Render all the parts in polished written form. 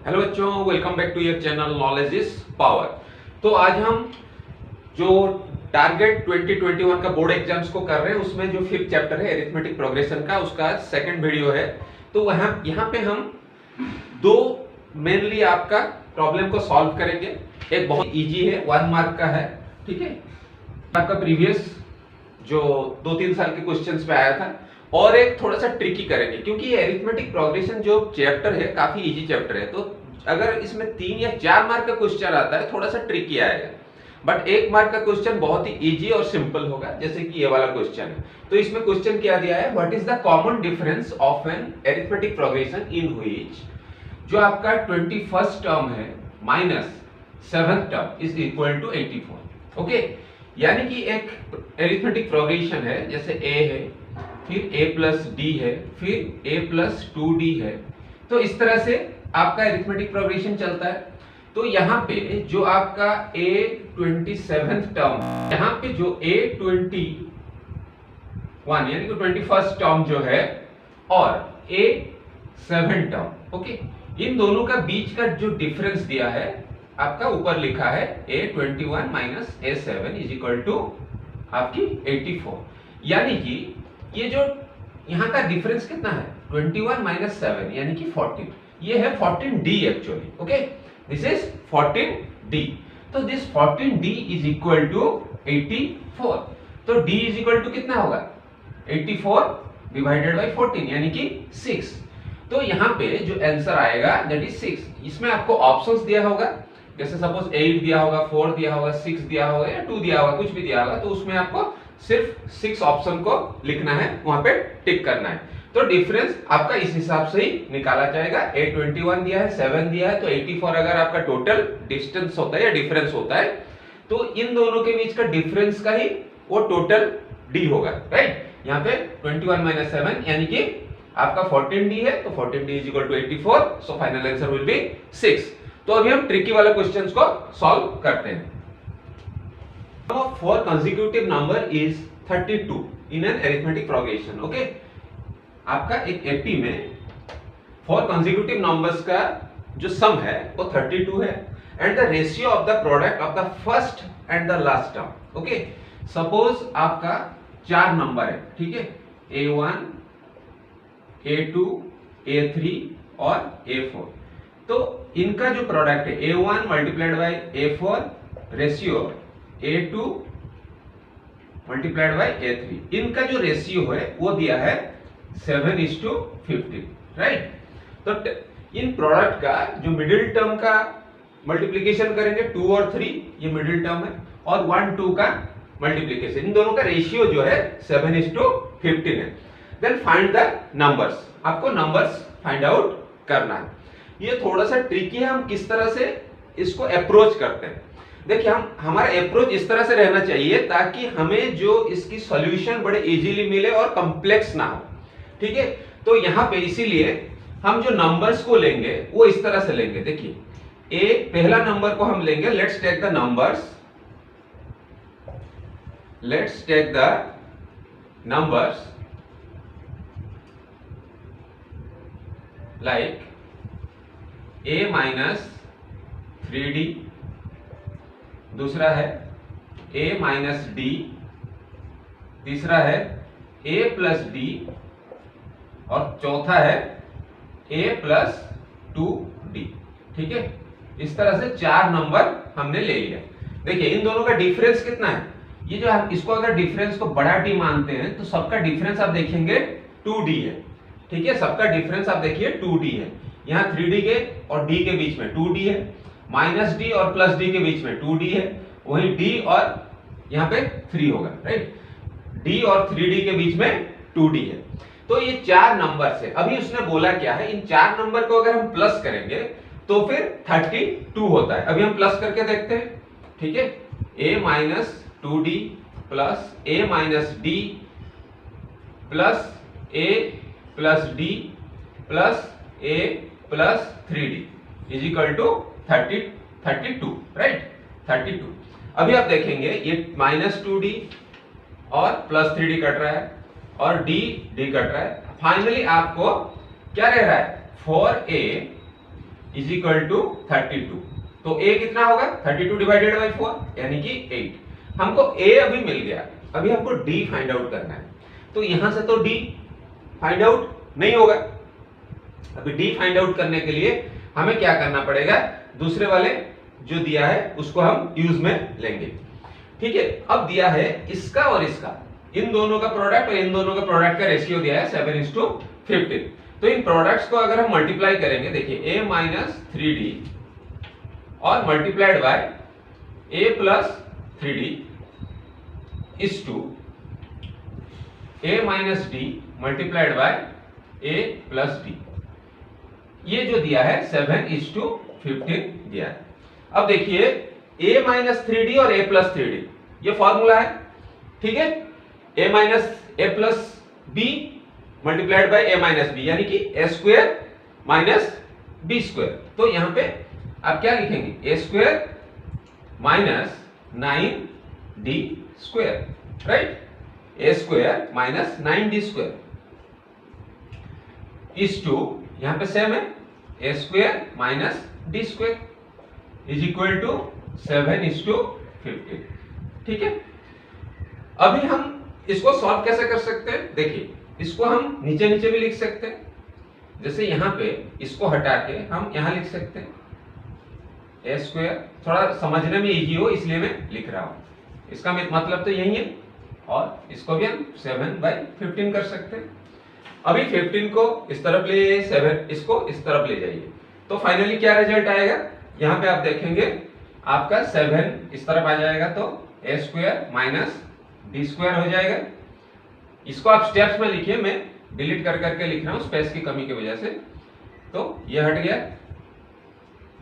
Hello बच्चों, welcome back to your channel knowledge is power. तो आज हम जो टारगेट 2021 का बोर्ड एग्जाम्स को कर रहे हैं उसमें जो फिफ्थ चैप्टर है अरिथमेटिक प्रोग्रेशन का, उसका सेकंड वीडियो है। तो वहां यहाँ पे हम दो मेनली आपका प्रॉब्लम को सॉल्व करेंगे। एक बहुत इजी है, 1 मार्क का है, ठीक है, आपका प्रीवियस जो 2-3 साल के क्वेश्चंस पे आया था, और एक थोड़ा सा ट्रिकी करेंगे क्योंकि ये अरिथमेटिक प्रोग्रेशन जो चैप्टर है काफी इजी चैप्टर है। तो अगर इसमें 3 या 4 मार्क का क्वेश्चन आता है थोड़ा सा ट्रिकी आएगा, बट 1 मार्क का क्वेश्चन बहुत ही इजी और सिंपल होगा, जैसे कि ये वाला क्वेश्चन है। तो इसमें क्वेश्चन क्या दिया है, what is the common difference of an arithmetic progression in which जो आपका 21st टर्म है minus 7th term is equal to 84। Okay, यानी कि एक अरिथमेटिक प्रोग्रेशन है, जैसे a है, फिर a प्लस डी है, फिर a प्लस 2d है। तो इस तरह से आपका अरिथमेटिक प्रोग्रेशन चलता है। तो यहाँ पे जो आपका a 27th टर्म, यहाँ पे जो a 21 यानी कि 21st टर्म जो है और a 7 टर्म, ओके, इन दोनों का बीच का जो डिफरेंस दिया है आपका ऊपर लिखा है a21 minus a7 is equal to आपकी 84। यानी कि ये जो यहाँ का डिफरेंस कितना है 21 माइनस 7 यानी कि 14, ये है 14d actually. Okay, this is 14d। तो this 14d is equal to 84। तो d इज इक्वल टू कितना होगा 84 डिवाइडेड बाय 14 यानी कि 6। तो यहाँ पे जो आंसर आएगा दैट इज 6। इसमें आपको ऑप्शंस दिया होगा, जैसे सपोज 8 दिया होगा, 4 दिया होगा, 6 दिया होगा या 2 दिया होगा, कुछ भी दिया होगा। तो उसमें आपको सिर्फ 6 ऑप्शन को लिखना है, वहां पे टिक करना है। तो डिफरेंस आपका इस हिसाब से ही निकाला जाएगा। a21 दिया है, 7 दिया है, तो 84 अगर आपका टोटल डिस्टेंस होता है या डिफरेंस होता है तो इन दोनों के बीच का डिफरेंस का ही वो टोटल d होगा, राइट। यहाँ पे 21 माइनस 7 यानी कि आपका 14d है, तो 14d is equal to 84। So final answer will be 6। तो अभी हम ट्रिकी वाले क्वेश्चंस को सॉल्व करते हैं। Four consecutive number is 32 in an arithmetic progression. Okay, आपका एक एपी में 4 कंसेक्यूटिव नंबर्स का जो सम है वो 32 है, and the ratio of the product of the first and the last term. Okay, suppose आपका 4 नंबर है, ठीक है, a1 a2 a3 और a4। तो इनका जो प्रोडक्ट है a1 multiplied by a4 ratio a2 multiplied by a3, इनका जो रेशियो है वो दिया है 7:15, राइट। तो इन प्रोडक्ट का जो मिडिल टर्म का मल्टीप्लिकेशन करेंगे 2 और 3, ये मिडिल टर्म है, और 1 2 का मल्टीप्लिकेशन, इन दोनों का रेशियो जो है 7:15 है। देन फाइंड द नंबर्स, आपको नंबर्स फाइंड आउट करना है। ये थोड़ा सा ट्रिकी है, हम किस तरह से इसको अप्रोच करते हैं। देखिए, हमारा अप्रोच इस तरह से रहना चाहिए ताकि हमें जो इसकी सॉल्यूशन बड़े इजीली मिले और कॉम्प्लेक्स ना हो, ठीक है। तो यहाँ पे इसीलिए हम जो नंबर्स को लेंगे वो इस तरह से लेंगे। देखिए, ए पहला नंबर को हम लेंगे, let's take the numbers, let's take the numbers like a minus 3d, दूसरा है a माइनस d, तीसरा है a प्लस d, और चौथा है a प्लस 2d, ठीक है। इस तरह से 4 नंबर हमने ले लिया। देखिए, इन दोनों का डिफरेंस कितना है, ये जो हम इसको अगर डिफरेंस को बड़ा d मानते हैं तो सबका डिफरेंस आप देखेंगे 2d है, ठीक है। सबका डिफरेंस आप देखिए 2d है। यहाँ 3d के और d के बीच में 2d है, माइनस d और प्लस d के बीच में 2d है, वहीं d और यहाँ पे 3 होगा, राइट। d और 3d के बीच में 2d है। तो ये 4 नंबर है। अभी उसने बोला क्या है, इन 4 नंबर को अगर हम प्लस करेंगे तो फिर 32 होता है। अभी हम प्लस करके देखते हैं, ठीक है। a minus 2d plus a minus d plus a plus d plus a plus 3d is equal to 32, right, 32। अभी आप देखेंगे ये माइनस 2d और प्लस 3d कट रहा है और d कट रहा है। फाइनली आपको क्या रह रहा है 4a इज इक्वल टू 32। तो a कितना होगा 32 डिवाइडेड बाई 4 यानी कि 8। हमको a अभी मिल गया, अभी हमको d फाइंड आउट करना है। तो यहां से तो d फाइंड आउट नहीं होगा। अभी d फाइंड आउट करने के लिए हमें क्या करना पड़ेगा, दूसरे वाले जो दिया है उसको हम यूज में लेंगे। ठीक है, अब दिया है इसका और इसका, इन दोनों का प्रोडक्ट और इन दोनों का प्रोडक्ट का रेशियो दिया है 7:15। तो इन प्रोडक्ट्स को अगर हम मल्टीप्लाई करेंगे, देखिए a माइनस 3d और multiplied by a plus 3d is to a minus d multiplied by a plus d। ये जो दिया है 7:15 दिया है। अब देखिए a माइनस 3d और a प्लस 3d ये फॉर्मूला है। ठीक है, a minus a plus b multiplied by a minus b यानी कि a square minus b square. तो यहां पे आप क्या लिखेंगे, a square minus 9d square, right. a square minus 9d square is to, यहां पे सेम है, a square minus d square is equal to 7:15। ठीक है, अभी हम इसको सॉल्व कैसे कर सकते हैं, देखिए इसको हम नीचे नीचे भी लिख सकते हैं। जैसे यहां पे इसको हटा के हम यहां लिख सकते हैं a स्क्वायर, थोड़ा समझने में इजी हो इसलिए मैं लिख रहा हूं। इसका मतलब तो यही है, और इसको भी हम 7/15 कर सकते हैं। अभी 15 को इस तरफ ले जाइए, 7 इसको इस तरफ ले जाइए, तो फाइनली क्या रिजल्ट आएगा, यहां पे आप देखेंगे आपका 7 इस तरफ आ जाएगा, तो a square minus d square हो जाएगा। इसको आप स्टेप्स में लिखिए, मैं डिलीट कर करके लिख रहा हूं स्पेस की कमी की वजह से। तो ये हट गया,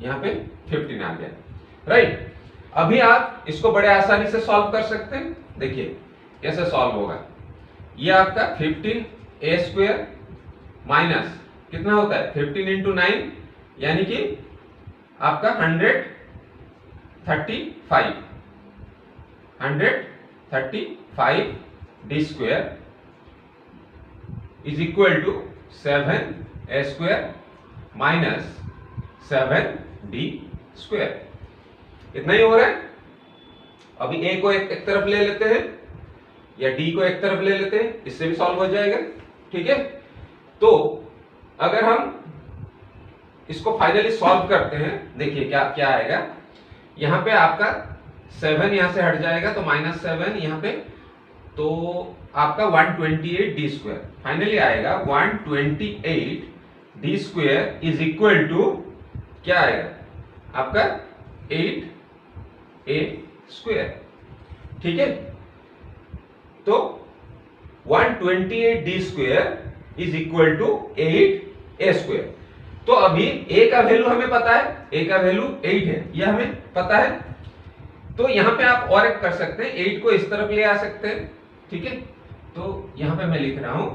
यहां पे 15 आ गया, राइट। अभी आप इसको बड़े आसानी से सॉल्व कर सकते हैं। देखिए कैसे सॉल्व होगा, ये आपका 15a स्क्वायर माइनस कितना होता है 15 इंटू 9 यानी कि आपका 135 d square is equal to 7a square minus 7d square. इतना ही हो रहा है। अभी a को एक तरफ ले लेते हैं या d को एक तरफ ले लेते हैं, इससे भी सॉल्व हो जाएगा। ठीक है, तो अगर हम इसको फाइनली सॉल्व करते हैं, देखिए क्या क्या आएगा, यहां पे आपका 7 यहां से हट जाएगा, तो -7 यहां पे, तो आपका 128 d स्क्वायर फाइनली आएगा। 128 d square is equal to क्या आएगा आपका 8a स्क्वायर। ठीक है, तो 128 d square is equal to 8a square. तो अभी a का वैल्यू हमें पता है, a का वैल्यू 8 है, यह हमें पता है। तो यहां पे आप और एक कर सकते हैं, 8 को इस तरफ ले आ सकते हैं। ठीक है, तो यहां पे मैं लिख रहा हूं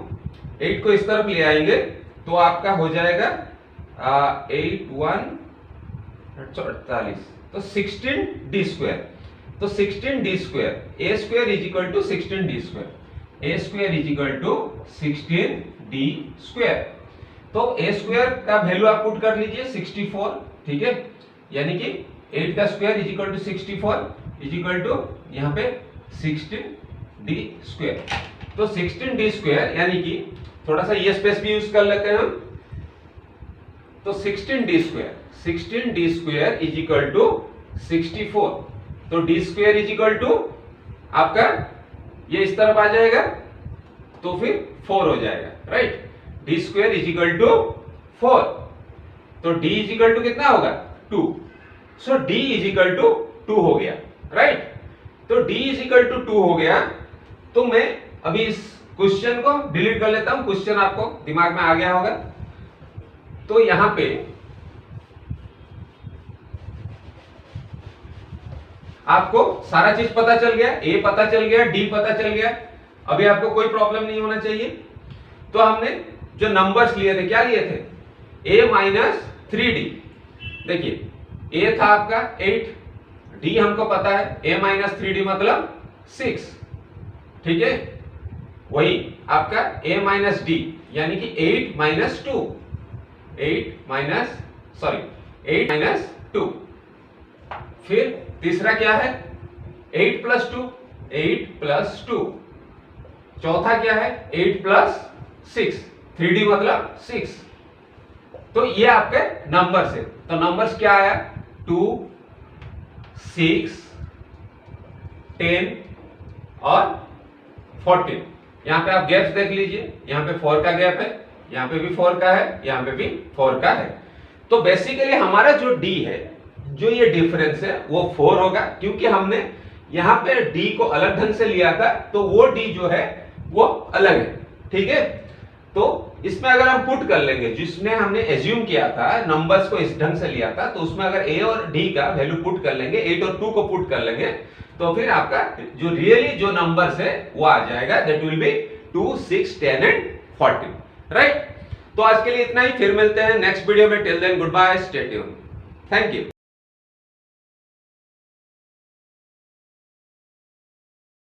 8 को इस तरफ ले आएंगे तो आपका हो जाएगा 8 1 48, तो 16d स्क्वायर। तो 16d square a square is equal to 16d square, a square is equal to 16d square. तो a स्क्वायर का वैल्यू आप पुट कर लीजिए 64। ठीक है, यानी कि 8 का square is equal to 64 is equal to यहां पे 16d स्क्वायर। तो 16d स्क्वायर यानी कि थोड़ा सा ये स्पेस भी यूज कर लेते हैं हम, तो 16d square is equal to 64। तो d square is equal to आपका ये इस तरफ आ जाएगा, तो फिर 4 हो जाएगा, right. d square is equal to 4, तो d इज इक्वल टू कितना होगा 2। So d is equal to 2 हो गया, राइट। तो d इज इक्वल टू 2 हो गया। तो मैं अभी इस क्वेश्चन को डिलीट कर लेता हूं, क्वेश्चन आपको दिमाग में आ गया होगा। तो यहां पे आपको सारा चीज पता चल गया, a पता चल गया, d पता चल गया, अभी आपको कोई प्रॉब्लम नहीं होना चाहिए। तो हमने जो नंबर्स लिए थे, क्या लिए थे, a माइनस 3d। देखिए a था आपका 8, d हमको पता है, a माइनस 3d मतलब 6। ठीक है, वही आपका a माइनस d यानी कि 8 माइनस 2, 8 माइनस 8 माइनस 2। फिर तीसरा क्या है 8 प्लस 2, 8 प्लस 2। चौथा क्या है 8 प्लस 6, 3D मतलब 6। तो ये आपके नंबर्स है। तो नंबर्स क्या आया 2, 6, 10 और 14। यहां पे आप गैप्स देख लीजिए, यहां पे 4 का गैप है, यहां पे भी 4 का है, यहां पे भी 4 का है। तो बेसिकली हमारा जो D है, जो ये डिफरेंस है वो 4 होगा, क्योंकि हमने यहां पे D को अलग ढंग से लिया था, तो वो D जो है वो अलग है। ठीक है, तो इसमें अगर हम पुट कर लेंगे, जिसने हमने एज्यूम किया था नंबर्स को इस ढंग से लिया था, तो उसमें अगर A और D का वैल्यू पुट कर लेंगे, 8 और 2 को पुट कर लेंगे, तो फिर आपका जो रियली जो नंबर्स है वो आ जाएगा, that will be 2, 6, 10 and 14। Right. तो आज के लिए इतना ही, फिर मिलते हैं नेक्स्ट वीडियो में। Till then good bye, stay tuned, thank you.